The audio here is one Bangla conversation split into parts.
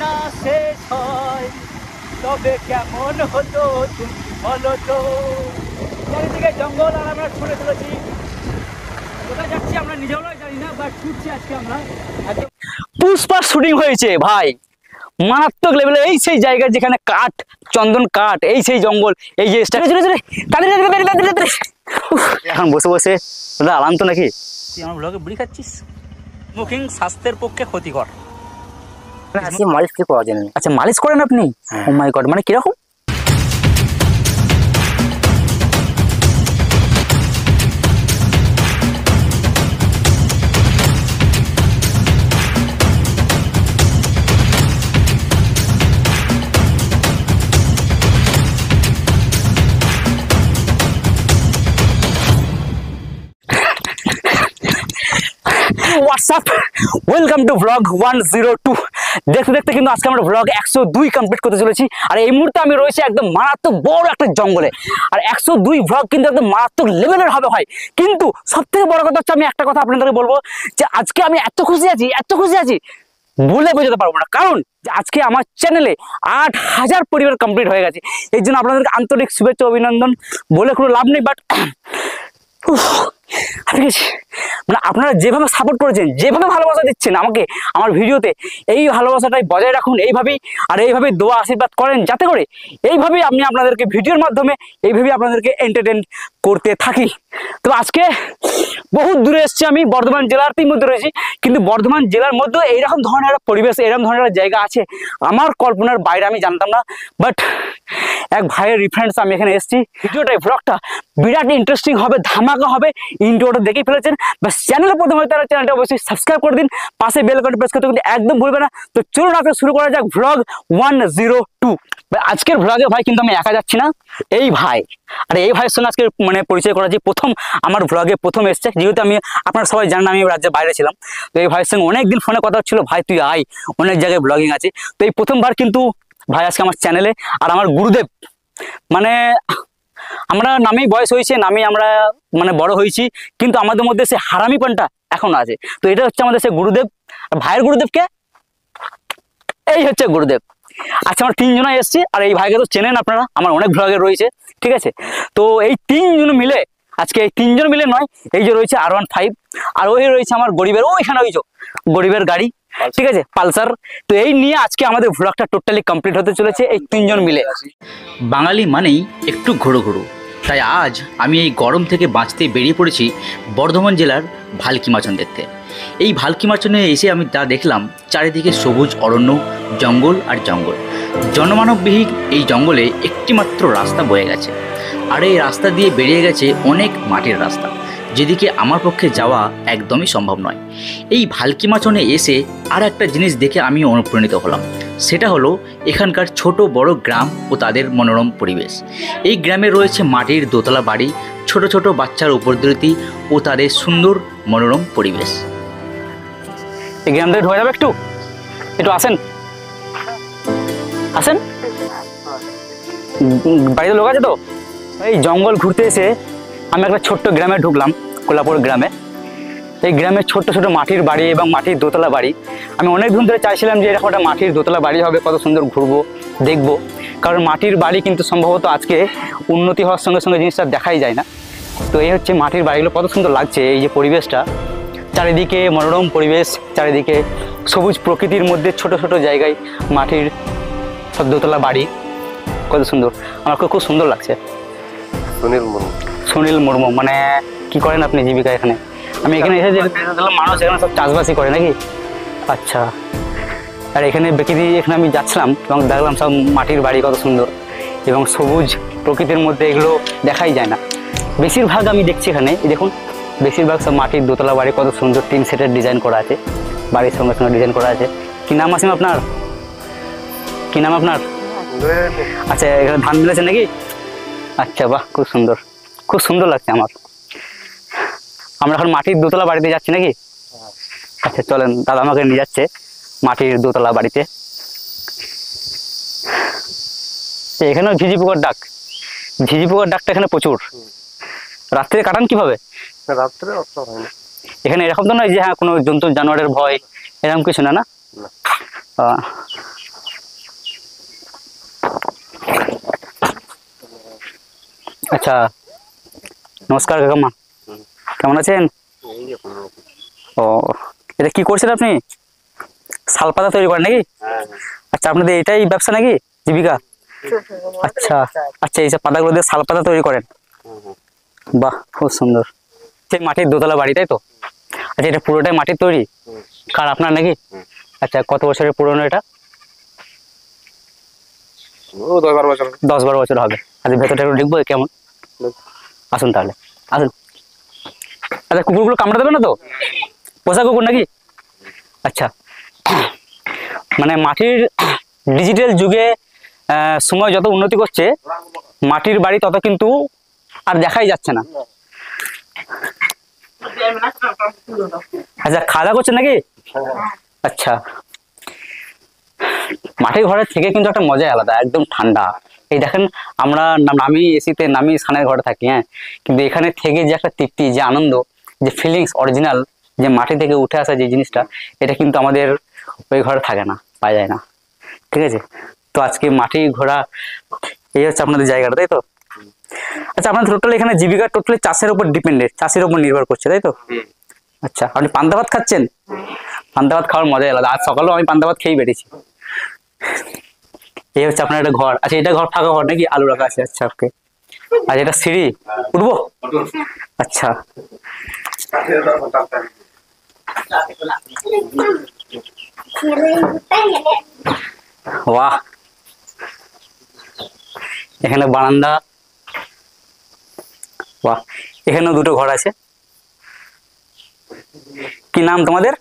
না শেষ হয় তবে কেমন হতো তুমি বলো তো। চারিদিকে জঙ্গল আর আমরা ছুটে চলেছি, কোথায় যাচ্ছি আমরা নিজেও জানি না, বাট ছুটছি আজকে আমরা। পুষ্পা শুটিং হয়েছে ভাই, মারাত্মক লেভেলে। এই সেই জায়গা যেখানে কাঠ, চন্দন কাঠ, এই সেই জঙ্গল, এই যে এখন বসে বসে আরাম তো নাকি। তুই আমার ব্লগে বুড়ি খাচ্ছিস? স্মোকিং স্বাস্থ্যের পক্ষে ক্ষতিকর। মালিশ কি করা জানেন? আচ্ছা মালিশ করেন আপনি? ও মাই গড, মানে কিরকম? WhatsApp, welcome to blog 102। দেখতে দেখতে কিন্তু আজকে আমরা ব্লগ 102 কমপ্লিট করতে চলেছি। আর এই মুহূর্তে আমি রয়েছি একদম মারাত্মক বড় একটা জঙ্গলে। আর 102 ব্লগ কিন্তু একদম মারাত্মক লেভেলের হবে হয়। কিন্তু সব থেকে বড় কথা হচ্ছে, আমি একটা কথা আপনাদেরকে বলবো যে আজকে আমি এত খুশি আছি বলে বোঝাতে পারবো না। কারণ যে আজকে আমার চ্যানেলে 8000 পরিবার কমপ্লিট হয়ে গেছে। এই জন্য আপনাদেরকে আন্তরিক শুভেচ্ছা অভিনন্দন বলে কোনো লাভ নেই। বাট মানে আপনারা যেভাবে সাপোর্ট করেছেন, যেভাবে ভালোবাসা দিচ্ছেন আমাকে আমার ভিডিওতে, এই ভালোবাসাটাই বজায় রাখুন এইভাবেই। আর এইভাবেই দোয়া আশীর্বাদ করেন যাতে করে এইভাবেই আমি আপনাদেরকে ভিডিওর মাধ্যমে এইভাবেই আপনাদেরকে এন্টারটেন করতে থাকি। তো আজকে বহু দূরে এসেছি, আমি বর্ধমান জেলাতেই মধ্যে রয়েছি। কিন্তু বর্ধমান জেলার মধ্যে এইরকম ধরনের পরিবেশ, এরকম ধরনের জায়গা আছে আমার কল্পনার বাইরে, আমি জানতাম না। বাট এক ভাইয়ের রেফারেন্স আমি এখানে এসেছি। ভিডিওটা ব্লগটা বিরাট ইন্টারেস্টিং হবে, ধামাকা হবে। ইন্ট্রোটা দেখেই ফেলেছেন, বাস চ্যানেলে প্রথম হয়ে তারা চ্যানেলটা অবশ্যই সাবস্ক্রাইব করে দিন, পাশে বেল আইকনটা প্রেস করতে কিন্তু একদম ভুলবে না। তো চলুন আজকে শুরু করা যাক ব্লগ 102। আজকের ভ্লগে ভাই কিন্তু আমি একা যাচ্ছি না, এই ভাই, আর এই ভাইয়ের সঙ্গে আজকে মানে পরিচয় করা যে প্রথম আমার ভ্লগে প্রথম এসছে। যেহেতু আমি, আপনারা সবাই জানেন আমি রাজ্যের বাইরে ছিলাম, তো এই ভাইয়ের সঙ্গে অনেকদিন ফোনে কথা হচ্ছিল, ভাই তুই আয়, অনেক জায়গায় ব্লগিং আছে। তো এই প্রথমবার কিন্তু ভাই আজকে আমার চ্যানেলে। আর আমার গুরুদেব, মানে আমরা নামেই বয়স হয়েছে, নামেই আমরা মানে বড় হয়েছি, কিন্তু আমাদের মধ্যে সে হারামিপনটা এখনো আছে। তো এটা হচ্ছে আমাদের সে গুরুদেব। আর ভাইয়ের গুরুদেবকে, এই হচ্ছে গুরুদেব। আচ্ছা আমরা তিনজনে এসেছি, আর এই ভাইকে তো চেনেন আপনারা, আমার অনেক ভ্লগে রয়েছে, ঠিক আছে। তো এই তিনজন মিলে আজকে, এই তিনজন মিলে নয়, এই যে রয়েছে R15, আর ওই রয়েছে আমার গরিবের, ওইখানে ওই যে গরিবের গাড়ি, ঠিক আছে, পালসার। তো এই নিয়ে আজকে আমাদের ভ্লগটা টোটালি কমপ্লিট হতে চলেছে এই তিনজন মিলে। বাঙালি মানেই একটু ঘুরো ঘুরো, তাই আজ আমি এই গরম থেকে বাঁচতে বেরিয়ে পড়েছি বর্ধমান জেলার ভালকি মাচন দেখতে। এই ভালকি মাচনে এসে আমি যা দেখলাম, চারিদিকে সবুজ অরণ্য, জঙ্গল আর জঙ্গল। জনমানববিহীন এই জঙ্গলে একটি মাত্র রাস্তা বয়ে গেছে, আর এই রাস্তা দিয়ে বেরিয়ে গেছে অনেক মাটির রাস্তা, যেদিকে আমার পক্ষে যাওয়া একদমই সম্ভব নয়। এই ভালকি মাচনে এসে আর একটা জিনিস দেখে আমি অনুপ্রাণিত হলাম, সেটা হলো এখানকার ছোট বড় গ্রাম ও তাদের মনোরম পরিবেশ। এই গ্রামে রয়েছে মাটির দোতলা বাড়ি, ছোট ছোট বাচ্চার উপদ্রতি ও তাদের সুন্দর মনোরম পরিবেশ। এই গ্রাম থেকে ঢোকা যাবে? একটু একটু আসেন, আসেন, বাড়িতে লোক আছে তো। এই জঙ্গল ঘুরতে এসে আমি একটা ছোট্ট গ্রামে ঢুকলাম, কোলাপুর গ্রামে। এই গ্রামে ছোট্ট ছোট মাটির বাড়ি এবং মাটির দোতলা বাড়ি। আমি অনেক দিন ধরে চাইছিলাম যে এরকম একটা মাটির দোতলা বাড়ি হবে, কত সুন্দর ঘুরবো, দেখবো। কারণ মাটির বাড়ি কিন্তু সম্ভবত আজকে উন্নতি হওয়ার সঙ্গে সঙ্গে জিনিসটা দেখাই যায় না। তো এই হচ্ছে মাটির বাড়িগুলো, কত সুন্দর লাগছে এই যে পরিবেশটা, চারিদিকে মনোরম পরিবেশ, চারিদিকে সবুজ প্রকৃতির মধ্যে ছোট ছোট জায়গায় মাটির সব দোতলা বাড়ি, কত সুন্দর। আমার খুব সুন্দর লাগছে। সুনীল মুর্মু, মানে কি করেন আপনি জীবিকা এখানে? আমি এখানে এসে দেখলাম মানুষ এখানে সব চাষবাসই করে নাকি? আচ্ছা। আর এখানে এখানে আমি যাচ্ছিলাম এবং দেখলাম সব মাটির বাড়ি, কত সুন্দর এবং সবুজ প্রকৃতির মধ্যে, এগুলো দেখাই যায় না বেশিরভাগ। আমি দেখছি এখানে, দেখুন বেশিরভাগ সব মাটির দোতলা বাড়ি, কত সুন্দর টিন সেটের ডিজাইন করা আছে, বাড়ির সঙ্গে সঙ্গে ডিজাইন করা আছে। কি নাম আছে আপনার? কি নাম আপনার? আচ্ছা, এখানে ধান মিলেছে নাকি? আচ্ছা, বাহ, খুব সুন্দর, খুব সুন্দর লাগছে আমার। আমরা এখন মাটির দোতলা বাড়িতে যাচ্ছি নাকি? আচ্ছা চলেন, দাদা আমাকে নিয়ে যাচ্ছে মাটির দোতলা বাড়িতে। এখানেও ঝিঝি পোকার ডাক, ঝিঝি পোকার ডাকটা এখানে প্রচুর। রাত্রে কাটান কিভাবে? রাত্রে হয় না এখানে, এরকম তো নয় যে হ্যাঁ কোনো জন্তু জানোয়ারের ভয়, এরকম কিছু না? না, আচ্ছা, নমস্কার কাকাম্মা, কেমন আছেন? এই যে কোনো রকম। ও, এটা কি করছেন আপনি? শালপাতা তৈরি করেন নাকি? হ্যাঁ আচ্ছা, আপনাদের এটাই ব্যবসা নাকি, জীবিকা? আচ্ছা আচ্ছা, এই যে পাতাগুলো দিয়ে শালপাতা তৈরি করেন? হ্যাঁ। বাহ, খুব সুন্দর। সেই মাটির দোতলা বাড়ি, তাই তো? আচ্ছা, এটা পুরোটাই মাটির তৈরি? কার, আপনার নাকি? আচ্ছা, কত বছরের পুরনো এটা? ও 10-12 বছর। 10-12 বছর হবে। আচ্ছা, ভেতরটা একটু দেখবো কেমন? আসুন তাহলে, আসুন। আচ্ছা, কুকুরগুলো কামড়ে দেবে না তো? পোষা কুকুর নাকি? আচ্ছা, মানে মাটির ডিজিটাল যুগে সময় যত উন্নতি করছে, মাটির বাড়ি তত কিন্তু আর দেখাই যাচ্ছে না। আচ্ছা, খাওয়া দাওয়া করছেন নাকি? আচ্ছা, মাটির ঘরের থেকে কিন্তু একটা মজাই আলাদা, একদম ঠান্ডা। এই দেখেন, আমরা নামি এসিতে, নামি সানের ঘরে থাকি, হ্যাঁ, কিন্তু এখানে থেকে যে একটা তৃপ্তি, যে আনন্দ, যে ফিলিংস অরিজিনাল, যে মাটি থেকে উঠে আসা যে জিনিসটা, এটা কিন্তু আমাদের ওই ঘরে থাকে না, পাওয়া যায় না। ঠিক আছে, তো আজকে মাটি ঘোরা, এই হচ্ছে আপনাদের জায়গাটা, তাই তো? আচ্ছা, আপনার টোটাল এখানে জীবিকা টোটালি চাষের উপর ডিপেন্ডেন্ট, চাষের উপর নির্ভর করছে, তাই তো? আচ্ছা, আপনি পান্তা ভাত খাচ্ছেন? পান্তা ভাত খাওয়ার মজাই আলাদা। আজ সকালেও আমি পান্তা ভাত খেয়েই বেরিয়েছি। এই হচ্ছে আপনার একটা ঘর। আচ্ছা, এটা ঘর, ফাঁকা ঘর নাকি, আলু রাখা আছে? আচ্ছা, ওকে। আর এটা সিঁড়ি, উঠবো? আচ্ছা, বাহ, এখানে বারান্দা, বাহ, এখানেও দুটো ঘর আছে। কি নাম তোমাদের?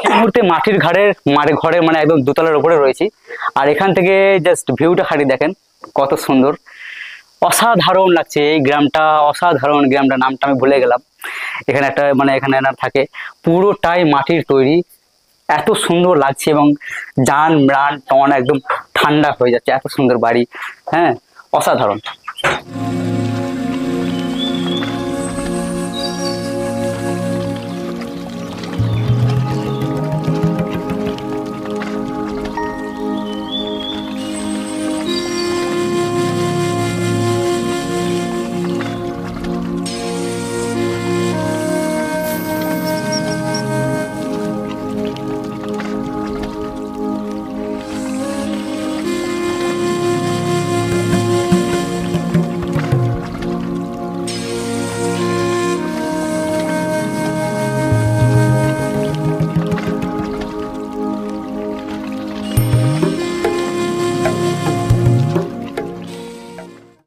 এই মুহূর্তে মাটির ঘরে মানে একদম দোতলার উপরে রয়েছি। আর এখান থেকে জাস্ট ভিউটা খালি দেখেন, কত সুন্দর, অসাধারণ লাগছে এই গ্রামটা, অসাধারণ গ্রামটা, নামটা আমি ভুলে গেলাম। এখানে একটা মানে এখানে এনার থাকে, পুরোটাই মাটির তৈরি, এত সুন্দর লাগছে, এবং জান ম্রাণ টন একদম ঠান্ডা হয়ে যাচ্ছে, এত সুন্দর বাড়ি, হ্যাঁ, অসাধারণ।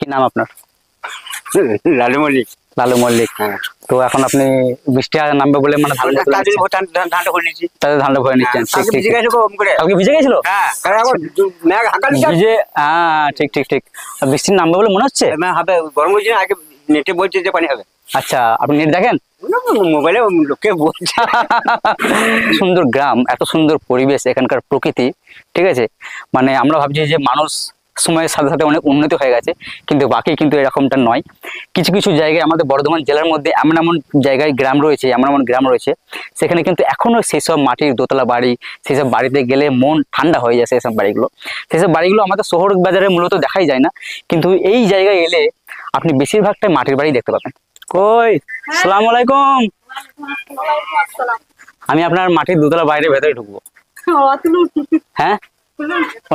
কি নাম আপনার? লালু মল্লিক। লালু মল্লিক। হ্যাঁ। তো এখন আপনি বৃষ্টি নামবে বলে মানে ধান ধানটা করে নিচ্ছি। তাদের ধানটা ভরে নিচ্ছেন? ঠিক ঠিক ভিজে গেছে কম করে। কালকে ভিজে গেছিল? হ্যাঁ, কারণ এখন মেঘ হালকা দিচ্ছে। ভিজে, হ্যাঁ, ঠিক ঠিক ঠিক। আর বৃষ্টি নামবে বলে মনে হচ্ছে? হবে, গরম হয়েছে না, আগে নেটে বলছে যে পানি হবে। আচ্ছা, আপনি নেট দেখেন? মোবাইলে লোকে বলছে। সুন্দর গ্রাম, এত সুন্দর পরিবেশ, এখানকার প্রকৃতি, ঠিক আছে, মানে আমরা ভাবছি যে মানুষ সময়ের সাথে সাথে অনেক উন্নতি হয়ে গেছে, কিন্তু বাকি কিন্তু এরকমটা নয়। কিছু কিছু জায়গায় আমাদের বর্ধমান জেলার মধ্যে এমন এমন জায়গায় গ্রাম রয়েছে, এমন এমন গ্রাম রয়েছে, সেখানে কিন্তু এখনো সেই সব মাটির দোতলা বাড়ি, সেই সব বাড়িতে গেলে মন ঠান্ডা হয়ে যায়। সেসব বাড়িগুলো, সেসব বাড়িগুলো আমাদের শহর বাজারে মূলত দেখাই যায় না, কিন্তু এই জায়গায় এলে আপনি বেশিরভাগটাই মাটির বাড়ি দেখতে পাবেন। কই, আসসালামু আলাইকুম। আমি আপনার মাটির দোতলা বাইরে ভেতরে ঢুকবো, হ্যাঁ?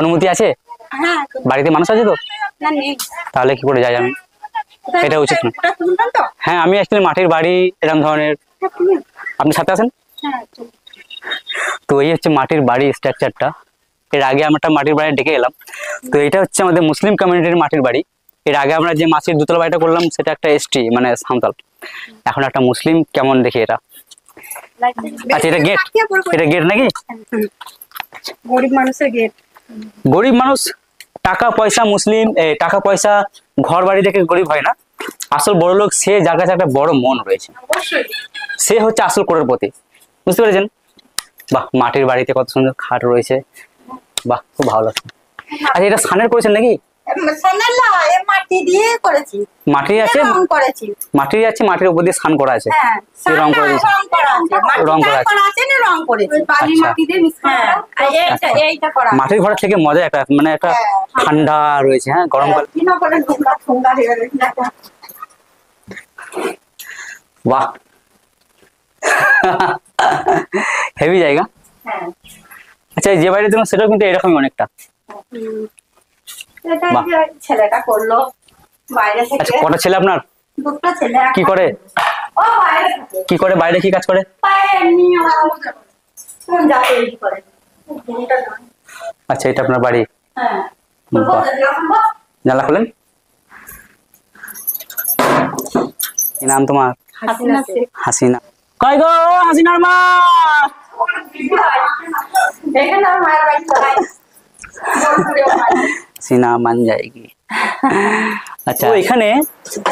অনুমতি আছে? বাড়িতে মানুষ আছে তো? তাহলে কি করে যাই আমি? এটা উচিত না। হ্যাঁ, আমি অ্যাকচুয়ালি মাটির বাড়ি এরকম ধরনের, আপনি সাথে আছেন? তো এই হচ্ছে মাটির বাড়ি স্ট্রাকচারটা। এর আগে আমরা একটা মাটির বাড়ি ডেকে এলাম। তো এটা হচ্ছে আমাদের মুসলিম কমিউনিটির মাটির বাড়ি। এর আগে আমরা যে মাটির দোতলা বাড়িটা করলাম সেটা একটা এসটি মানে সাঁওতাল, এখন একটা মুসলিম। কেমন দেখি এটা? আচ্ছা, এটা গেট, এটা গেট নাকি? গরিব মানুষের গেট। গরিব মানুষ, টাকা পয়সা মুসলিম, টাকা পয়সা ঘর বাড়ি দেখে গরিব হয় না। আসল বড় লোক সে, যার কাছে একটা বড় মন রয়েছে, সে হচ্ছে আসল কোটিপতি। বুঝতে পেরেছেন? বাহ, মাটির বাড়িতে কত সুন্দর খাট রয়েছে, বাহ, খুব ভালো লাগছে। আচ্ছা, এটা সানের করেছেন নাকি? সোনার নয়, এ মাটি দিয়ে করেছি, মাটি আছে, রং করেছি। মাটির উপর দিয়ে স্নান করা আছে। হ্যাঁ, এই রং করে দিয়েছি। রং করা আছে, রং করা মাটিটা আছে। করা আছে না রং করেছি, বালি আচ্ছা। মাটি দিয়ে মিক্স করা। আর এইটা করা আছে। মাটির ঘর থেকে মজা একটা, মানে একটা হ্যাঁ, ঠান্ডা রয়েছে। হ্যাঁ, গরমকাল। কিনা করে ঠান্ডা হয়ে গেছে দেখো। বাহ, হেভি জায়গা। হ্যাঁ, আচ্ছা, এই যে বাইরে দেখুন সেটাও কিন্তু এরকমই অনেকটা। এটা বাহ। যে ছেলেটা করলো বাইরে আচ্ছা, থেকে, কটা ছেলে আপনার? দুটো ছেলে। কি করে? ও বাইরে থাকে। কি করে বাইরে, কি কাজ করে? পায়ে এমনি কোন যাতে এই করে। ঘুমটা না। আচ্ছা, এটা আপনার বাড়ি। হ্যাঁ। বাহ। জানলা খুলেন। কি নাম তোমার? হাসিনা শেখ। হাসিনা। কই গো হাসিনার মা? এখানে আমার মায়ের বাড়ি সবাই। হাসিনা মান যায়গি। আচ্ছা, তো এখানে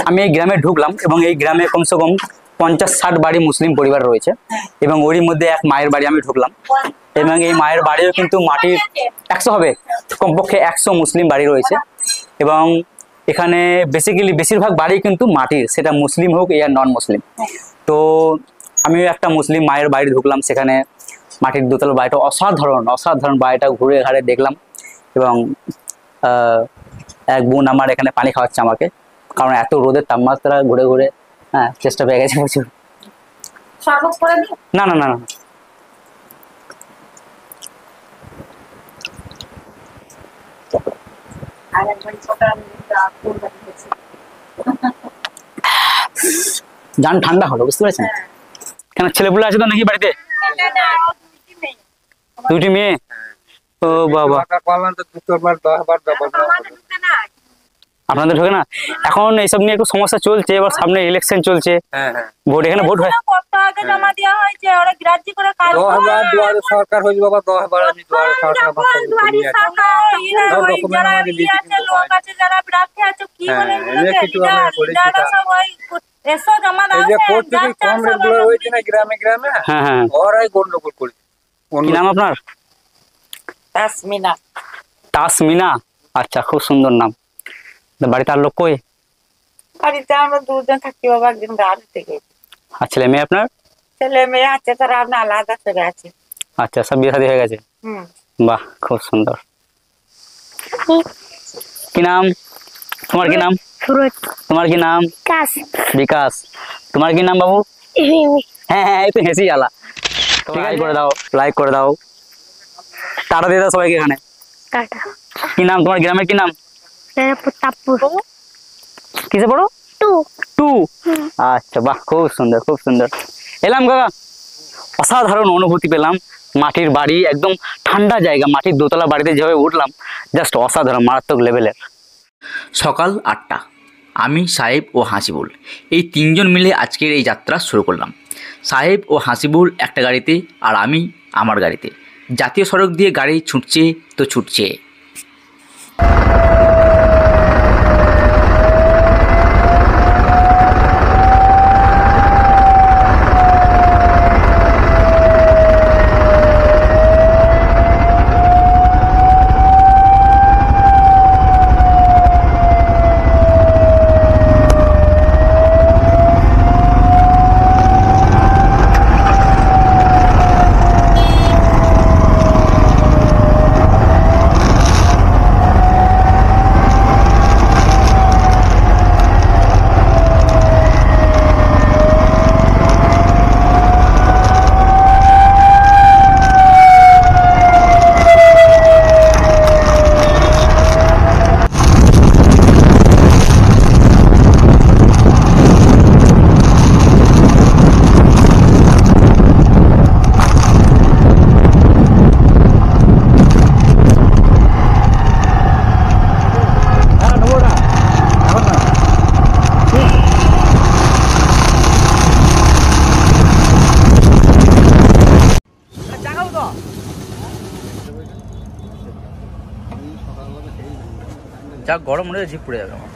আমি এই গ্রামে ঢুকলাম এবং এই গ্রামে কমসে কম 50-60 বাড়ি মুসলিম পরিবার রয়েছে এবং ওরই মধ্যে এক মায়ের বাড়ি আমি ঢুকলাম এবং এই মায়ের বাড়িও কিন্তু মাটির 100 হবে, কমপক্ষে 100 মুসলিম বাড়ি রয়েছে এবং এখানে বেসিক্যালি বেশিরভাগ বাড়ি কিন্তু মাটির, সেটা মুসলিম হোক ইয়া নন মুসলিম। তো আমিও একটা মুসলিম মায়ের বাড়ি ঢুকলাম, সেখানে মাটির দোতলা বাড়িটা অসাধারণ বাড়িটা ঘুরে ঘাড়ে দেখলাম এবং এক বোন আমার এখানে পানি খাওয়াচ্ছে আমাকে, কারণ এত রোদের তাপমাত্রা ঘুরে ঘুরে চেষ্টা পেয়ে গেছে প্রচুর। শরবত করে দিই। না না না না, আর একবার ছোট জান ঠান্ডা হলো, বুঝতে পেরেছেন? কেন ছেলেপুলে আছে তো নাকি বাড়িতে? দুটি মেয়ে? ও বাবা, আপনাদের ঢোকে না? এখন এইসব নিয়ে একটু সমস্যা চলছে, এবার সামনে ইলেকশন চলছে, ভোট, এখানে ভোট হয়। কত আগে জমা দেওয়া হয়েছে, ওরা গ্রাহ্য করে কাজ করে। সরকার হয়েছে বাবা, 10 বার আমি দুয়ারে সরকার দুয়ারি শাখা, এরা ওই যারা ইয়ে আছে, লোক আছে, যারা প্রার্থী আছে, কি বলে লিডাররা সব ওই এসো জমা দাও, গ্রামে গ্রামে হ্যাঁ হ্যাঁ, ওরাই গন্ডগোল করে। কি নাম আপনার? তাসমিনা। তাসমিনা, আচ্ছা, খুব সুন্দর নাম। তা বাড়িতে আর লোক কই? বাড়িতে আমরা দুজন থাকি বাবা, একদিন রাত থেকে। আর ছেলে মেয়ে আপনার? ছেলে মেয়ে আছে, তারা আপনার আলাদা চলে আছে। আচ্ছা, সব বিয়ে শাদী হয়ে গেছে? হুম। বাহ, খুব সুন্দর। কি নাম তোমার? কি নাম তোমার? কি নাম? বিকাশ। তোমার কি নাম বাবু? হ্যাঁ হ্যাঁ, এই তো হেসি আলা। লাইক করে দাও, লাইক করে দাও, টাটা দিয়ে দাও সবাইকে এখানে। কি নাম তোমার? গ্রামের কি নাম? কিসে পড়ো? টু। আচ্ছা, বাহ, খুব সুন্দর খুব সুন্দর। এলাম কাকা, অসাধারণ অনুভূতি পেলাম। মাটির বাড়ি, একদম ঠান্ডা জায়গা, মাটির দোতলা বাড়িতে যেভাবে উঠলাম, জাস্ট অসাধারণ, মারাত্মক লেভেলের। সকাল 8টা, আমি সাহেব ও হাসিবুল এই 3 জন মিলে আজকের এই যাত্রা শুরু করলাম। সাহেব ও হাসিবুল একটা গাড়িতে আর আমি আমার গাড়িতে। জাতীয় সড়ক দিয়ে গাড়ি ছুটছে তো ছুটছে। যা গরম মনে হয় জিভ পড়ে যাবে আমার।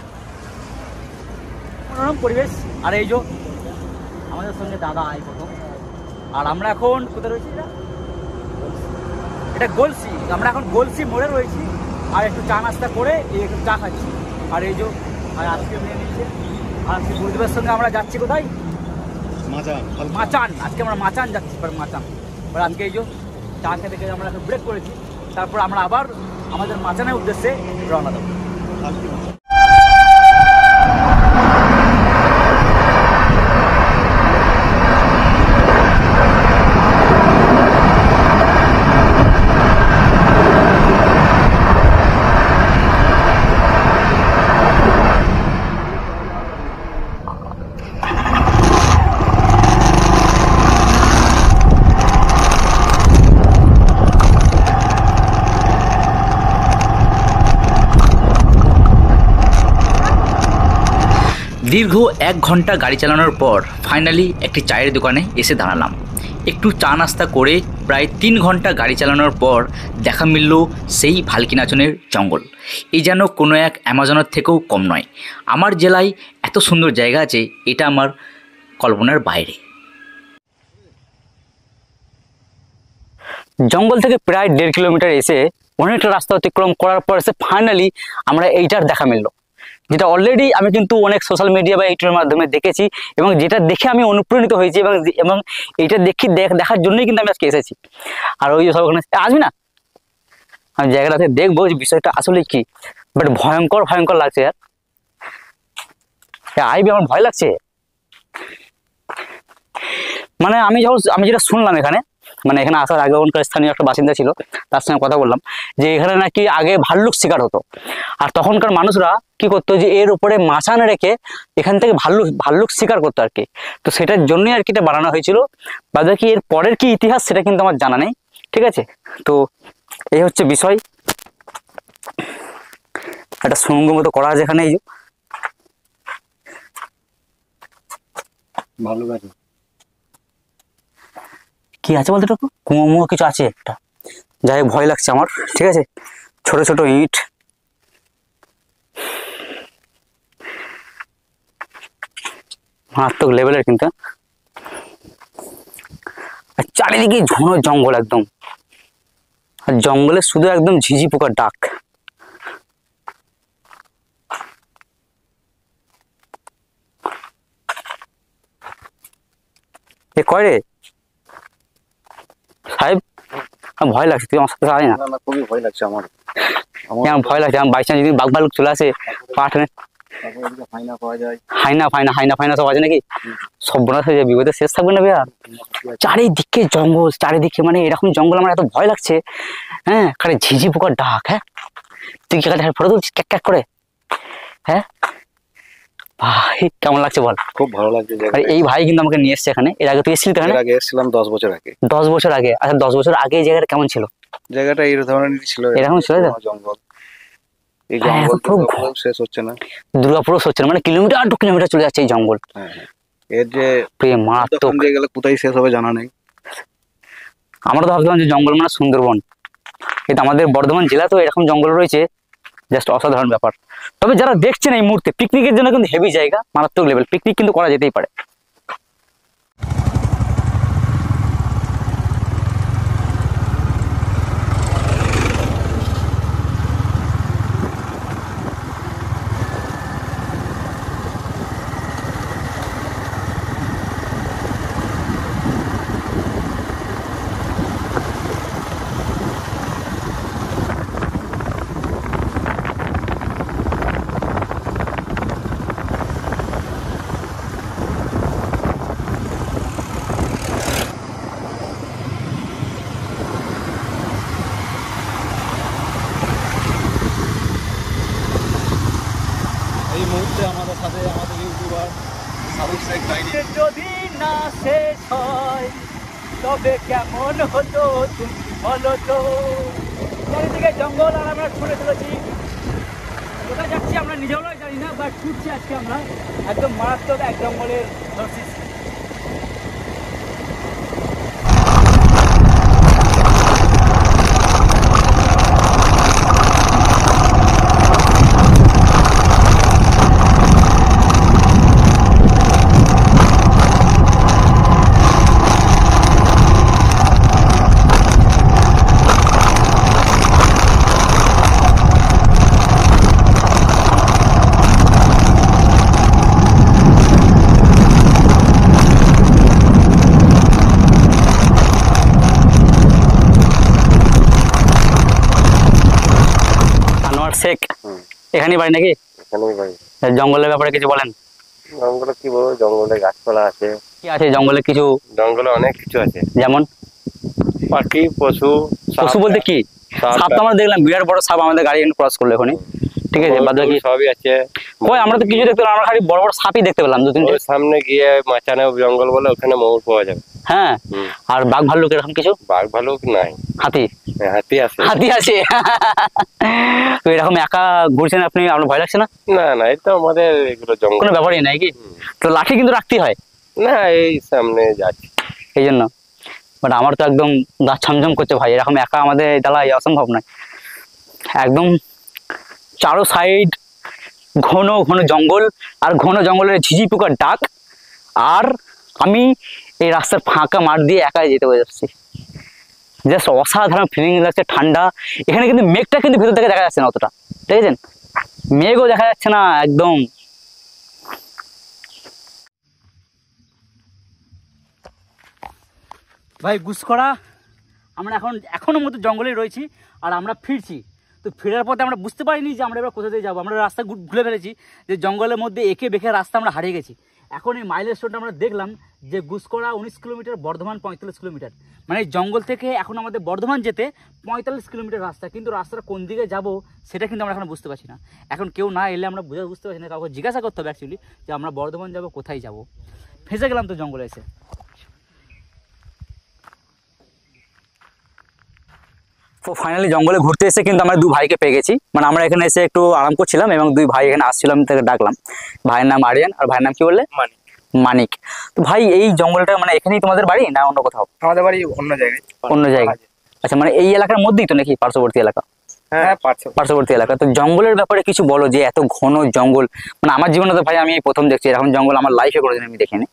মনোরম পরিবেশ। আর এই যে আমাদের সঙ্গে দাদা এই প্রথম, আর আমরা এখন কোথায় রয়েছি? এটা গলসি। আমরা এখন গলসি মোড়ে রয়েছি আর একটু চা নাস্তা করে এই একটু চা খাচ্ছি। আর এই যে আর আজকে নিয়ে নিয়েছে, আর আজকে গুরুদেবের সঙ্গে আমরা যাচ্ছি কোথায়? মাচান। আজকে আমরা মাচান যাচ্ছি, মাচান। এবার আজকে এই যে চা খেতে খেতে আমরা ব্রেক করেছি, তারপর আমরা আবার আমাদের মাচানের উদ্দেশ্যে রওনা দেবো। দীর্ঘ 1 ঘন্টা গাড়ি চালানোর পর ফাইনালি একটি চায়ের দোকানে এসে দাঁড়ালাম। একটু চা নাস্তা করে প্রায় 3 ঘন্টা গাড়ি চালানোর পর দেখা মিলল সেই ভালকিনাচনের জঙ্গল। এই যেন কোনো এক অ্যামাজনের থেকেও কম নয়। আমার জেলায় এত সুন্দর জায়গা আছে, এটা আমার কল্পনার বাইরে। জঙ্গল থেকে প্রায় 1.5 কিলোমিটার এসে অনেকটা রাস্তা অতিক্রম করার পর এসে ফাইনালি আমরা এইটার দেখা মিলল, যেটা অলরেডি আমি কিন্তু অনেক সোশ্যাল মিডিয়া বা ইউটিউবের মাধ্যমে দেখেছি এবং যেটা দেখে আমি অনুপ্রাণিত হয়েছি এবং এইটা দেখার জন্যই কিন্তু আমি আজকে এসেছি। আর ওই সব ওখানে আসবি না, আমি জায়গাটাতে দেখবো যে বিষয়টা আসলে কি, বাট ভয়ঙ্কর লাগছে। আইবি, আমার ভয় লাগছে। মানে আমি যেটা শুনলাম এখানে, মানে এখানে আসার আগে ওখানকার স্থানীয় একটা বাসিন্দা ছিল, তার সঙ্গে কথা বললাম যে এখানে নাকি আগে ভাল্লুক শিকার হতো। আর তখনকার মানুষরা কি করতো, যে এর উপরে মাচান রেখে এখান থেকে ভাল্লুক শিকার করতো আর কি। তো সেটার জন্যই আর কি এটা বানানো হয়েছিল। বাদে কি এর পরের কি ইতিহাস সেটা কিন্তু আমার জানা নেই, ঠিক আছে। তো এই হচ্ছে বিষয়। একটা সুড়ঙ্গ মতো করা আছে এখানে, এই যে ভালো লাগে। কি আছে বলতে একটু কুমো কিছু আছে একটা, যাই হোক ভয় লাগছে আমার, ঠিক আছে। ছোট ছোট ইট, মারাত্মক লেভেলের কিন্তু। আর চারিদিকে ঘন জঙ্গল একদম, আর জঙ্গলে শুধু একদম ঝিঝি পোকার ডাক। এ কয় রে সাহেব, আমার ভয় লাগছে, তুই আমার সাথে আয় না। খুবই ভয় লাগছে আমার। আমার ভয় লাগছে, আমার বাইক যদি বাঘ ভালুক চলে আসে পাঠানে, ফাইনা পাওয়া যায়, হাইনা সব আছে নাকি, সব বোনাস হয়ে যায়, বিপদের শেষ থাকবে না ভাইয়া। চারিদিকে জঙ্গল, চারিদিকে মানে এরকম জঙ্গল আমার এত ভয় লাগছে। হ্যাঁ, খালি ঝিঝি পোকার ডাক। হ্যাঁ, তুই কি খালি ফটো তুলছিস ক্যাক ক্যাক করে? হ্যাঁ ভাই, কেমন লাগছে বল? খুব ভালো লাগছে। এই ভাই কিন্তু আমাকে নিয়ে এসছে এখানে। এর আগে তুই এসেছিলি এখানে? এর আগে এসেছিলাম 10 বছর আগে। 10 বছর আগে? আচ্ছা, 10 বছর আগে এই জায়গাটা কেমন ছিল? জায়গাটা এই ধরনের ছিল, এরকম ছিল জঙ্গল। এই জঙ্গল পুরো শেষ হচ্ছে না, দুর্গাপুর হচ্ছে না, মানে কিলোমিটার টু কিলোমিটার চলে যাচ্ছে এই জঙ্গল। এর যে মারাত্মক দিয়ে গেলে কোথায় শেষ হবে জানা নেই। আমরা তো ভাবছিলাম যে জঙ্গল মানে সুন্দরবন, কিন্তু আমাদের বর্ধমান জেলা তো এরকম জঙ্গল রয়েছে, জাস্ট অসাধারণ ব্যাপার। তবে যারা দেখছেন এই মুহূর্তে, পিকনিকের জন্য কিন্তু হেভি জায়গা, মারাত্মক লেভেল, পিকনিক কিন্তু করা যেতেই পারে। এই মুহূর্তে আমাদের সাথে আমাদের ইউটিউবার সাবিক শেখ ডাইনি। যদি না শেষ হয় তবে কেমন হতো তুমি বলো তো। চারিদিকে জঙ্গল আর আমরা ছুটে চলেছি, কোথায় যাচ্ছি আমরা নিজেও জানি না, বাট ছুটছি আজকে আমরা একদম মারাত্মক এক জঙ্গলের ধরছি। শেখ, এখানেই বাড়ি নাকি? এখানেই বাড়ি। জঙ্গলের ব্যাপারে কিছু বলেন। জঙ্গলে কি বলবো, জঙ্গলে গাছপালা আছে। কি আছে জঙ্গলে? কিছু জঙ্গলে অনেক কিছু আছে, যেমন পাখি, পশু। পশু বলতে কি? সাপ তো আমরা দেখলাম, বিরাট বড় সাপ আমাদের গাড়ি ক্রস করলো এখানে, ঠিক আছে। বাদ বাকি সবই আছে। কই আমরা তো কিছু দেখতে পেলাম, আমরা খালি বড় বড় সাপই দেখতে পেলাম 2-3টে। সামনে গিয়ে মাচানে জঙ্গল বলে, ওখানে ময়ূর পাওয়া যাবে। হ্যাঁ, আর বাঘ ভাল্লুক এরকম কিছু? বাঘ ভালুক নাই। হাতি? হাতি আছে। হাতি আছে। তো এরকম একা ঘুরছেন আপনি, আপনার ভয় লাগছে না? না না, এটা আমাদের এগুলো জঙ্গল, কোনো ব্যাপারই নাই কি? তো লাঠি কিন্তু রাখতে হয় না, এই সামনে যাচ্ছি এই জন্য। বাট আমার তো একদম গা ছমছম করছে ভাই, এরকম একা আমাদের জ্বালায় অসম্ভব নয়। একদম চারো সাইড ঘন ঘন জঙ্গল, আর ঘন জঙ্গলের ঝিঝি পোকার ডাক, আর আমি এই রাস্তার ফাঁকা মাঠ দিয়ে একাই যেতে যাচ্ছি। জাস্ট অসাধারণ ফিলিং লাগছে, ঠান্ডা। এখানে কিন্তু মেঘটা কিন্তু ভিতর থেকে দেখা যাচ্ছে না অতটা, দেখেছেন? মেঘও দেখা যাচ্ছে না একদম। ভাই গুসকরা, আমরা এখনো মতো জঙ্গলেই রয়েছি, আর আমরা ফিরছি। তো ফেরার পথে আমরা বুঝতে পারিনি যে আমরা এবার কোথা দিয়ে যাবো। আমরা রাস্তা ভুলে ফেলেছি, যে জঙ্গলের মধ্যে এঁকে বেঁকে রাস্তা আমরা হারিয়ে গেছি। এখন এই মাইল স্টোনটা আমরা দেখলাম যে গুসকরা 19 কিলোমিটার, বর্ধমান 45 কিলোমিটার। মানে এই জঙ্গল থেকে এখন আমাদের বর্ধমান যেতে 45 কিলোমিটার রাস্তা, কিন্তু রাস্তাটা কোন দিকে যাব সেটা কিন্তু আমরা এখন বুঝতে পারছি না। এখন কেউ না এলে আমরা বুঝতে পারছি না, কাউকে জিজ্ঞাসা করতে হবে অ্যাকচুয়ালি যে আমরা বর্ধমান যাব, কোথায় যাব। ফেঁসে গেলাম তো জঙ্গলে এসে। তো ফাইনালি জঙ্গলে ঘুরতে এসে কিন্তু আমরা 2 ভাইকে পেয়ে গেছি। মানে আমরা এখানে এসে একটু আরাম করছিলাম এবং 2 ভাই এখানে আসছিলাম, তাকে ডাকলাম। ভাইয়ের নাম আরিয়ান, আর ভাইয়ের নাম কি বললে? মানিক। মানিক। তো ভাই এই জঙ্গলটা মানে এখানেই তোমাদের বাড়ি না অন্য কোথাও? আমাদের বাড়ি অন্য জায়গায়। অন্য জায়গায়? আচ্ছা, মানে এই এলাকার মধ্যেই তো নাকি পার্শ্ববর্তী এলাকা? হ্যাঁ, পার্শ্ববর্তী এলাকা। তো জঙ্গলের ব্যাপারে কিছু বলো, যে এত ঘন জঙ্গল, মানে আমার জীবনে তো ভাই আমি এই প্রথম দেখছি এরকম জঙ্গল, আমার লাইফে কোনোদিন আমি দেখিনি।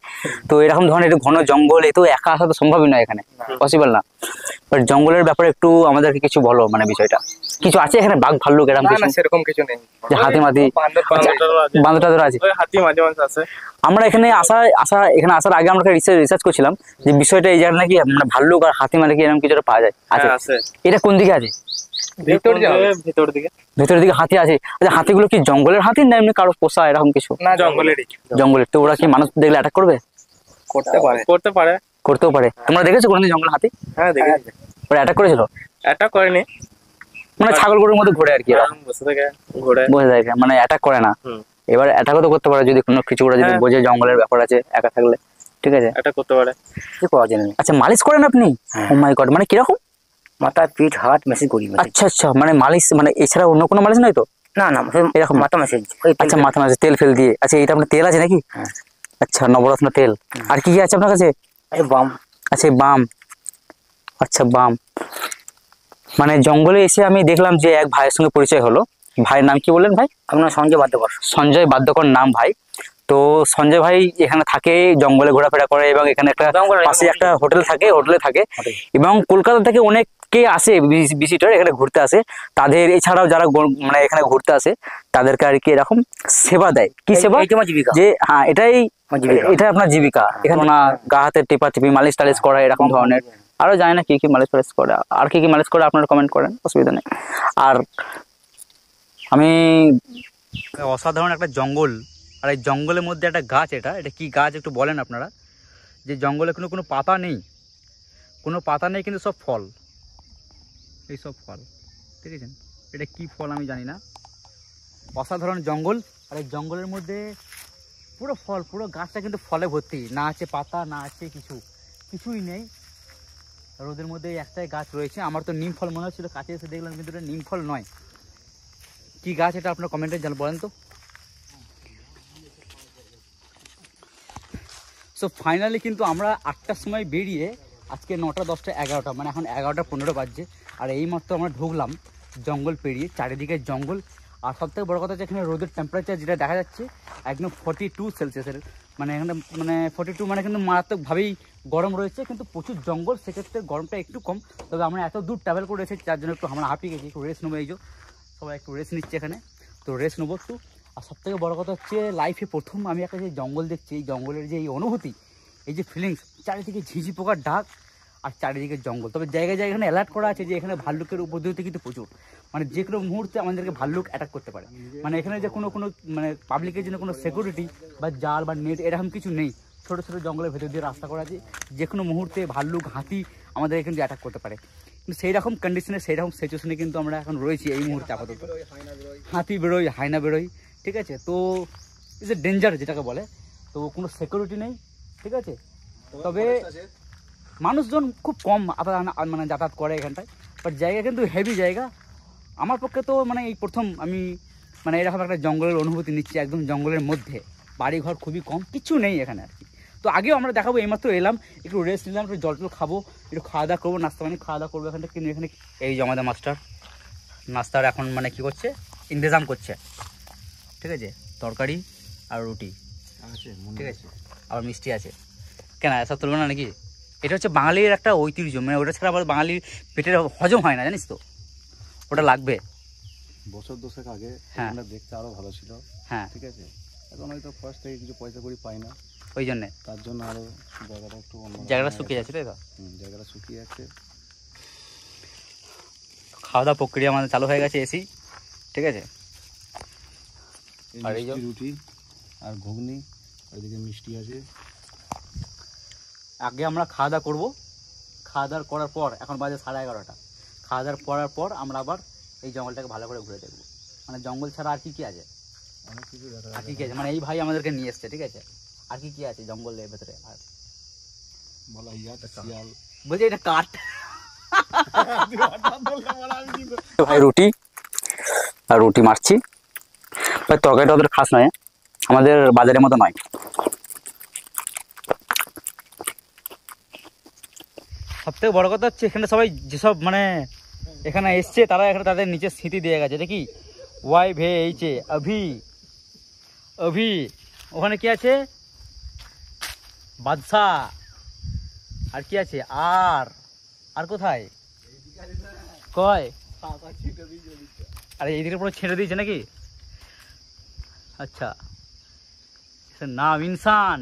তো এরকম ধরনের একটু ঘন জঙ্গল, এ তো একা আসা তো সম্ভবই নয়, এখানে পসিবল না। বাট জঙ্গলের ব্যাপারে একটু আমাদেরকে কিছু বলো, মানে বিষয়টা কিছু আছে এখানে? বাঘ ভাল্লুক এরকম না কিছু? না, সেরকম কিছু নেই। যে হাতি মাতি? বান্দর টান্দর আছে? ওই হাতি মাঝে মাঝে আছে। আমরা এখানে এখানে আসার আগে আমরা রিসার্চ করছিলাম যে বিষয়টা এই জায়গায় নাকি মানে ভাল্লুক আর হাতি মানে কি এরকম কিছু পাওয়া যায়। আছে। এটা কোন দিকে আছে? ভিতর দিকে। ভেতরের দিকে হাতি আছে? আচ্ছা, হাতিগুলো কি জঙ্গলের হাতি না এমনি কারো পোষা এরকম কিছু? না, জঙ্গলেরই। জঙ্গলের। তো ওরা কি মানুষ দেখলে অ্যাটাক করবে? করতে পারে। করতেও পারে। তোমরা দেখেছো কোনদিন জঙ্গল হাতি? হ্যাঁ, দেখেছি। ওরা অ্যাটাক করেছিল? এটা করেনি, মানে ছাগল গরুর মতো ঘোরে আর কি, এরা বসে থেকে ঘোরে, বোঝা যায়, মানে অ্যাটাক করে না। এবার অ্যাটাকও তো করতে পারে যদি কোনো কিছু ওরা যদি বোঝে জঙ্গলের ব্যাপার আছে একা থাকলে, ঠিক আছে? এটা করতে পারে। কি পাওয়া যায়? আচ্ছা, মালিশ করেন আপনি? ও মাই গড, মানে কিরকম? মাথা, পিঠ, হাত মেসেজ করি। আচ্ছা আচ্ছা, মানে মালিশ মানে এছাড়া অন্য কোনো মালিশ নয় তো? না না, এরকম মাথা মেসেজ। আচ্ছা, মাথা মাঝে তেল ফেল দিয়ে। আচ্ছা, এটা আপনার তেল আছে নাকি? আচ্ছা, নবরত্ন তেল। আর কি কি আছে আপনার কাছে? বাম। আচ্ছা, বাম। আচ্ছা, বাম। মানে জঙ্গলে এসে আমি দেখলাম যে এক ভাইয়ের সঙ্গে পরিচয় হলো। ভাইয়ের নাম কি বললেন ভাই? আপনার সঞ্জয় বাদ্যকর। সঞ্জয় বাদ্যকর নাম ভাই। তো সঞ্জয় ভাই এখানে থাকে, জঙ্গলে ঘোরাফেরা করে, এবং এখানে একটা পাশে একটা হোটেল থাকে, হোটেলে থাকে। এবং কলকাতা থেকে অনেকে আসে ভিজিটর, এখানে ঘুরতে আসে। তাদের এছাড়াও যারা মানে এখানে ঘুরতে আসে তাদেরকে আর কি এরকম সেবা দেয়। কি সেবা? যে হ্যাঁ, এটা আপনার জীবিকা। এখানে না গা হাতে টেপা টেপি, মালিশ টালিশ করা, এরকম ধরনের। আরো জানি না কি কি মালিশ টালিশ করে, আর কি কি মালিশ করে আপনারা কমেন্ট করেন, অসুবিধা নেই। আর আমি অসাধারণ একটা জঙ্গল, আর এই জঙ্গলের মধ্যে একটা গাছ, এটা কি গাছ একটু বলেন আপনারা? যে জঙ্গলে কোনো পাতা নেই, কোনো পাতা নেই, কিন্তু সব ফল, এই সব ফল, দেখেছেন? এটা কি ফল আমি জানি না। অসাধারণ জঙ্গল, আর এই জঙ্গলের মধ্যে পুরো ফল, পুরো গাছটা কিন্তু ফলে ভর্তি, না আছে পাতা, না আছে কিছুই নেই। রোদের মধ্যে একটাই গাছ রয়েছে। আমার তো নিম ফল মনে হচ্ছিল, কাছে এসে দেখলাম কিন্তু এটা নিম ফল নয়। কি গাছ এটা আপনার কমেন্টে বলেন তো। সো ফাইনালি কিন্তু আমরা 8টার সময় বেরিয়ে আজকে 9টা 10টা 11টা, মানে এখন 11টা 15 বাজছে। আর এইমাত্র আমরা ঢুকলাম জঙ্গল পেরিয়ে, চারিদিকে জঙ্গল। আর সবথেকে বড় কথা হচ্ছে এখানে রোদের টেম্পারেচার যেটা দেখা যাচ্ছে একদম 42 সেলসিয়াসের, মানে এখানে মানে 42, মানে কিন্তু মারাত্মকভাবেই গরম রয়েছে। কিন্তু প্রচুর জঙ্গল, সেক্ষেত্রে গরমটা একটু কম। তবে আমরা এত দূর ট্রাভেল করে এসেছি, যার জন্য একটু আমরা হাঁপিয়ে গেছি। একটু রেস্ট নেবো, এই যে সবাই একটু রেস্ট নিচ্ছে এখানে, তো রেস্ট নেবো একটু। আর সবথেকে বড় কথা হচ্ছে লাইফে প্রথম আমি একটা যে জঙ্গল দেখছি, এই জঙ্গলের যে এই অনুভূতি, এই যে ফিলিংস, চারিদিকে ঝিঝি পোকার ডাক, আর চারিদিকে জঙ্গল। তবে জায়গায় জায়গায় এখানে অ্যালার্ট করা আছে যে এখানে ভাল্লুকের উপদ্রব কিন্তু প্রচুর, মানে যে কোনো মুহূর্তে আমাদেরকে ভাল্লুক অ্যাটাক করতে পারে। মানে এখানে যে কোনো মানে পাবলিকের জন্য কোনো সিকিউরিটি বা জাল বা নেট এরকম কিছু নেই। ছোটো ছোটো জঙ্গলের ভেতর দিয়ে রাস্তা করা আছে, যে কোনো মুহূর্তে ভাল্লুক হাতি আমাদের এখানে অ্যাটাক করতে পারে। কিন্তু সেই রকম কন্ডিশনে সেই রকম সিচুয়েশনে কিন্তু আমরা এখন রয়েছি এই মুহূর্তে আপাতত। হাতি বেরোয়, হায়না বেরোয়, ঠিক আছে। তো ইজ এ ডেঞ্জার যেটাকে বলে। তো কোনো সিকিউরিটি নেই, ঠিক আছে। তবে মানুষজন খুব কম মানে যাতায়াত করে এখানটায়, বাট জায়গা কিন্তু হেভি জায়গা। আমার পক্ষে তো মানে এই প্রথম আমি মানে এরকম একটা জঙ্গলের অনুভূতি নিচ্ছি, একদম জঙ্গলের মধ্যে, বাড়িঘর খুবই কম, কিছু নেই এখানে আর কি। তো আগেও আমরা দেখাবো, এইমাত্র এলাম, একটু রেস্ট নিলাম, একটু জল টল খাবো, একটু খাওয়া দাওয়া করবো, নাস্তা পানি খাওয়া দাওয়া করবো এখানটা। কিন্তু এখানে এই যে আমাদের মাস্টার নাস্তার এখন মানে কী করছে, ইন্তজাম করছে, ঠিক আছে। তরকারি আর রুটি, ঠিক আছে, আবার মিষ্টি আছে। কেন এসব তুলবে না নাকি? এটা হচ্ছে বাঙালির একটা ঐতিহ্য, মানে ওটা ছাড়া আবার বাঙালির পেটের হজম হয় না, জানিস তো, ওটা লাগবে। বছর 2 আগে হ্যাঁ দেখতে আরো ভালো ছিল, হ্যাঁ, ঠিক আছে। এখন হয়তো ফার্স্ট থেকে কিছু পয়সা করি পাই না, ওই জন্যে তার জন্য আরো জায়গাটা একটু জায়গাটা শুকিয়ে যাচ্ছে, তাই তো? জায়গাটা শুকিয়ে যাচ্ছে। খাওয়া দাওয়া প্রক্রিয়া আমাদের চালু হয়ে গেছে, এসি, ঠিক আছে। আর এই যে রুটি আর ঘুগনি, ওইদিকে মিষ্টি আছে। আগে আমরা খাওয়া দাওয়া করবো, খাওয়া দাওয়া করার পর, এখন বাজে 11:30, খাওয়া দাওয়া করার পর আমরা আবার এই জঙ্গলটাকে ভালো করে ঘুরে দেখবো। মানে জঙ্গল ছাড়া আর কি কি আছে, অনেক কিছু আর কি কি আছে, মানে এই ভাই আমাদেরকে নিয়ে এসছে, ঠিক আছে। আর কি কি আছে জঙ্গলের ভেতরে? আর বলা ইয়াটা শিয়াল, বলছি এটা কাঠ। ভাই রুটি আর রুটি মারছি ভাই, তরকারিটা ওদের খাস নয়, আমাদের বাজারের মতো নয়। সব থেকে বড় কথা হচ্ছে এখানে সবাই যেসব মানে এখানে এসছে তারা এখানে তাদের নিচের স্মৃতি দিয়ে গেছে। এটা কি ওয়াই ভে এইচে অভি, অভি ওখানে কি আছে, বাদশাহ, আর কি আছে, আর কোথায় কয়, আরে এইদিকে পুরো ছেড়ে দিয়েছে নাকি? আচ্ছা, নাম ইনসান,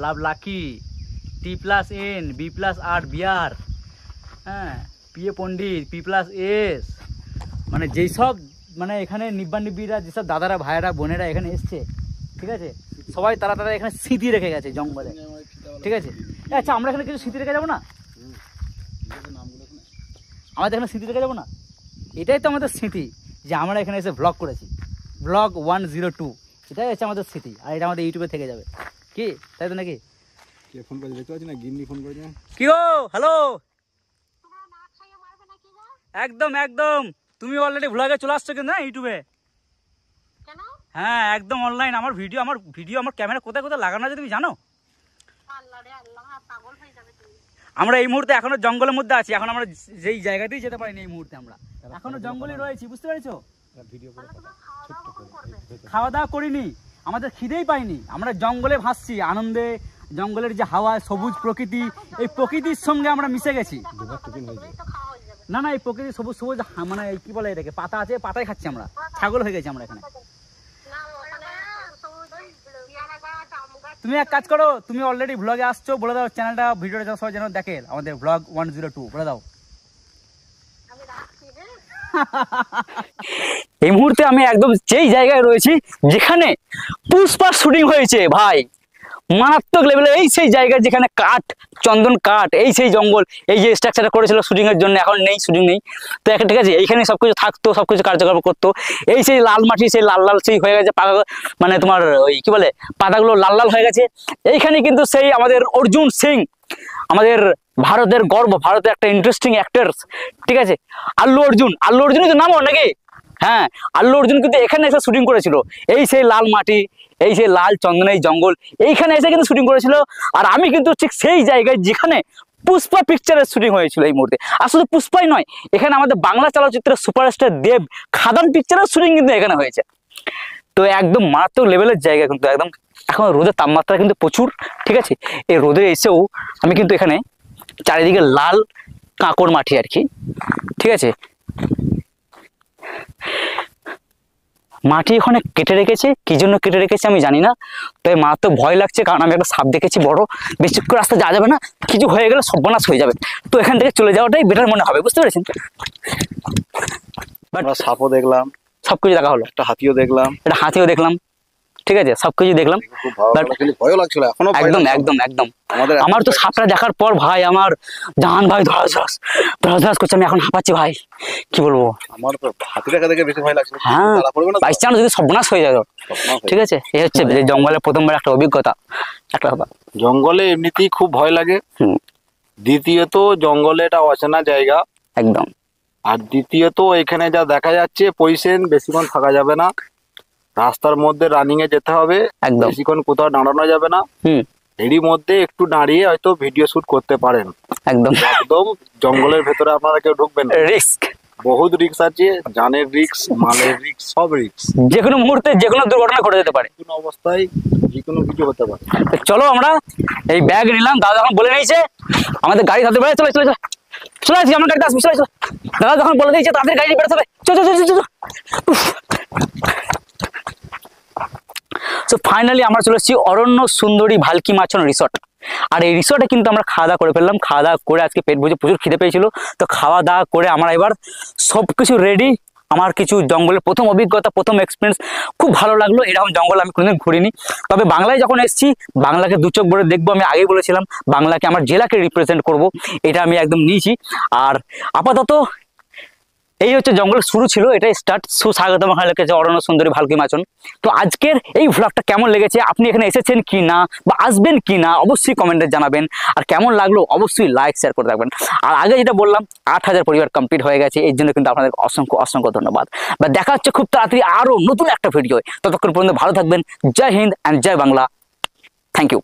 লাভ লাকি, T+N, B+R বিয়ার, হ্যাঁ, পিএ পণ্ডিত, P+S, মানে যেই সব মানে এখানে নিব্বা নিব্বিরা যেসব দাদারা ভাইয়েরা বোনেরা এখানে এসছে, ঠিক আছে, সবাই তারা এখানে স্মৃতি রেখে গেছে জঙ্গলে, ঠিক আছে। আচ্ছা আমরা এখানে কিছু স্মৃতি রেখে যাবো না? আমাদের এখানে স্মৃতি রেখে যাবো না? এটাই তো আমাদের স্মৃতি যে আমরা এখানে এসে ব্লগ করেছি, ব্লগ 102, এটাই হচ্ছে আমাদের স্মৃতি। আর এটা আমাদের ইউটিউবে থেকে যাবে, কি তাই তো নাকি? কে ফোন করে দেখতে পাচ্ছি না, গিন্নি ফোন করেছে। কি গো, হ্যালো, একদম একদম, তুমি অলরেডি ব্লগে চলে আসছো কিন্তু, না ইউটিউবে? হ্যাঁ একদম অনলাইন। আমার ভিডিও আমার ক্যামেরা কোথায় কোথায় লাগানো আছে তুমি জানো? আমরা এই মুহূর্তে এখনো জঙ্গলের মধ্যে আছি, এখন আমরা যেই জায়গাতেই যেতে পারিনি এই মুহূর্তে, আমরা এখনো জঙ্গলে রয়েছি, বুঝতে পেরেছো? খাওয়া দাওয়া করিনি, আমাদের খিদেই পাইনি, আমরা জঙ্গলে ভাসছি আনন্দে। জঙ্গলের যে হাওয়া, সবুজ প্রকৃতি, এই প্রকৃতির সঙ্গে আমরা মিশে গেছি। না না, এই প্রকৃতি সবুজ সবুজ মানে কি বলে এটাকে, পাতা আছে, পাতাই খাচ্ছি আমরা, ছাগল হয়ে গেছি আমরা এখানে। তুমি এক কাজ করো, তুমি অলরেডি ব্লগে আসছো, বলে দাও চ্যানেলটা, ভিডিওটা সবাই যেন দেখে, আমাদের ব্লগ 102 বলে দাও। এই মুহূর্তে আমি একদম যেই জায়গায় রয়েছি যেখানে পুষ্পা শুটিং হয়েছে ভাই, মারাত্মক লেভেলে। এই সেই জায়গা যেখানে কাঠ, চন্দন কাঠ, এই সেই জঙ্গল, এই যে স্ট্রাকচারটা করেছিল শুটিং এর জন্য, এখন নেই, শুটিং নেই তো এখন, ঠিক আছে। এইখানে সবকিছু থাকতো, সবকিছু কার্যকলাপ করতো। এই সেই লাল মাটি, সেই লাল লাল সেই হয়ে গেছে পাতা, মানে তোমার ওই কি বলে, পাতাগুলো লাল লাল হয়ে গেছে। এইখানে কিন্তু সেই আমাদের অর্জুন সিং, আমাদের ভারতের গর্ব, ভারতের একটা ইন্টারেস্টিং অ্যাক্টর, ঠিক আছে, আল্লু অর্জুনই তো নামও নাকি? হ্যাঁ, আল্লু অর্জুন কিন্তু এখানে এসে শুটিং করেছিল। এই সেই লাল মাটি, এই সেই লাল চন্দন, এই জঙ্গল, এইখানে এসে কিন্তু শুটিং করেছিল। আর আমি কিন্তু ঠিক সেই জায়গায় যেখানে পুষ্পা পিকচারের শুটিং হয়েছিল এই মুহূর্তে। আসলে পুষ্পাই নয়, এখানে আমাদের বাংলা চলচ্চিত্রের সুপারস্টার দেব খাদান পিকচারের শুটিং কিন্তু এখানে হয়েছে। তো একদম মারাত্মক লেভেলের জায়গা কিন্তু, একদম। এখন রোদের তাপমাত্রা কিন্তু প্রচুর, ঠিক আছে। এই রোদে এসেও আমি কিন্তু এখানে চারিদিকে লাল কাঁকড় মাটি আর কি, ঠিক আছে, মাটি ওখানে কেটে রেখেছে, কি জন্য কেটে রেখেছে আমি জানি না। তবে মা তো ভয় লাগছে, কারণ আমি একটা সাপ দেখেছি বড়, বেশি করে রাস্তা যাওয়া যাবে না, কিছু হয়ে গেলে সর্বনাশ হয়ে যাবে। তো এখান থেকে চলে যাওয়াটাই বেটার মনে হবে, বুঝতে পেরেছেন? আমরা সাপও দেখলাম, সবকিছু দেখা হলো, একটা হাতিও দেখলাম, একটা হাতিও দেখলাম, ঠিক আছে, সবকিছু দেখলাম। খুব ভালো লাগলো, কিন্তু ভয়ও লাগছিল, এখনো ভয় একদম লাগছে। একদম একদম আমাদের এখন আমার তো ভয় সাপটা দেখার পর ভাই আমার জান ভাই ধরাস করছে, আমি এখন হাঁপাচ্ছি ভাই, কি বলবো। আমার তো হাতি দেখা দেখে বেশি ভয় লাগছিল, হ্যাঁ, তাড়া পড়বে না তো? বাই চান্স যদি সর্বনাশ হয়ে যায় তো। সর্বনাশ হয়ে ঠিক আছে, এই হচ্ছে যে জঙ্গলে প্রথমবার একটা অভিজ্ঞতা, একটা কথা। জঙ্গলে এমনিতেই খুব ভয় লাগে, হুম। দ্বিতীয়ত জঙ্গলে এটা অচেনা জায়গা, একদম আর দ্বিতীয়ত এখানে যা দেখা যাচ্ছে পজিশন বেশিক্ষণ থাকা যাবে না, রাস্তার মধ্যে রানিং এ যেতে হবে, একদম। বেশিক্ষণ কোথাও দাঁড়ানো যাবে না, হুম। এরই মধ্যে একটু দাঁড়িয়ে হয়তো ভিডিও শুট করতে পারেন। একদম একদম জঙ্গলের ভেতরে আপনারা কেউ ঢুকবেন না, রিস্ক, বহুত রিক্স আছে, জানের রিক্স, মালের রিক্স, সব রিক্স, যে কোনো মুহূর্তে যে কোনো দুর্ঘটনা ঘটে যেতে পারে। কোনো অবস্থায় যে কোনো কিছু হতে পারে। তো চলো আমরা এই ব্যাগ নিলাম, দাদা যখন বলে নিয়েছে আমাদের গাড়ি ধরতে পারে, চলে চলে চলে চলে আসছি, আমার গাড়িতে আসবি, চলে চলে, দাদা যখন বলে দিয়েছে তাদের গাড়ি বেরোতে হবে, চলো চলো চলো। সো ফাইনালি আমরা চলে এসেছি অরণ্য সুন্দরী ভালকি মাছন রিসর্ট। আর এই রিসর্টে কিন্তু আমরা খাওয়া দাওয়া করে ফেললাম, খাওয়া দাওয়া করে আজকে পেট বুঝে প্রচুর খিদে পেয়েছিল, তো খাওয়া দাওয়া করে আমরা এবার সব কিছু রেডি। আমার কিছু জঙ্গলের প্রথম অভিজ্ঞতা, প্রথম এক্সপিরিয়েন্স, খুব ভালো লাগলো। এরকম জঙ্গল আমি কোনোদিন ঘুরিনি, তবে বাংলায় যখন এসেছি বাংলাকে দু চোখ ভরে দেখবো, আমি আগেই বলেছিলাম বাংলাকে আমার জেলাকে রিপ্রেজেন্ট করব, এটা আমি একদম নিয়েছি। আর আপাতত এই হচ্ছে জঙ্গলের শুরু ছিল, এটাই স্টার্ট। সুস্বাগতম লেগেছে অরণ্য সুন্দরী ভালকি মাছন। তো আজকের এই ভ্লগটা কেমন লেগেছে, আপনি এখানে এসেছেন কি না বা আসবেন কি না অবশ্যই কমেন্টে জানাবেন, আর কেমন লাগলো অবশ্যই লাইক শেয়ার করে রাখবেন। আর আগে যেটা বললাম 8000 পরিবার কমপ্লিট হয়ে গেছে, এর জন্য কিন্তু আপনাদের অসংখ্য অসংখ্য ধন্যবাদ। বা দেখা হচ্ছে খুব তাড়াতাড়ি আরও নতুন একটা ভিডিও, ততক্ষণ পর্যন্ত ভালো থাকবেন। জয় হিন্দ অ্যান্ড জয় বাংলা। Thank you.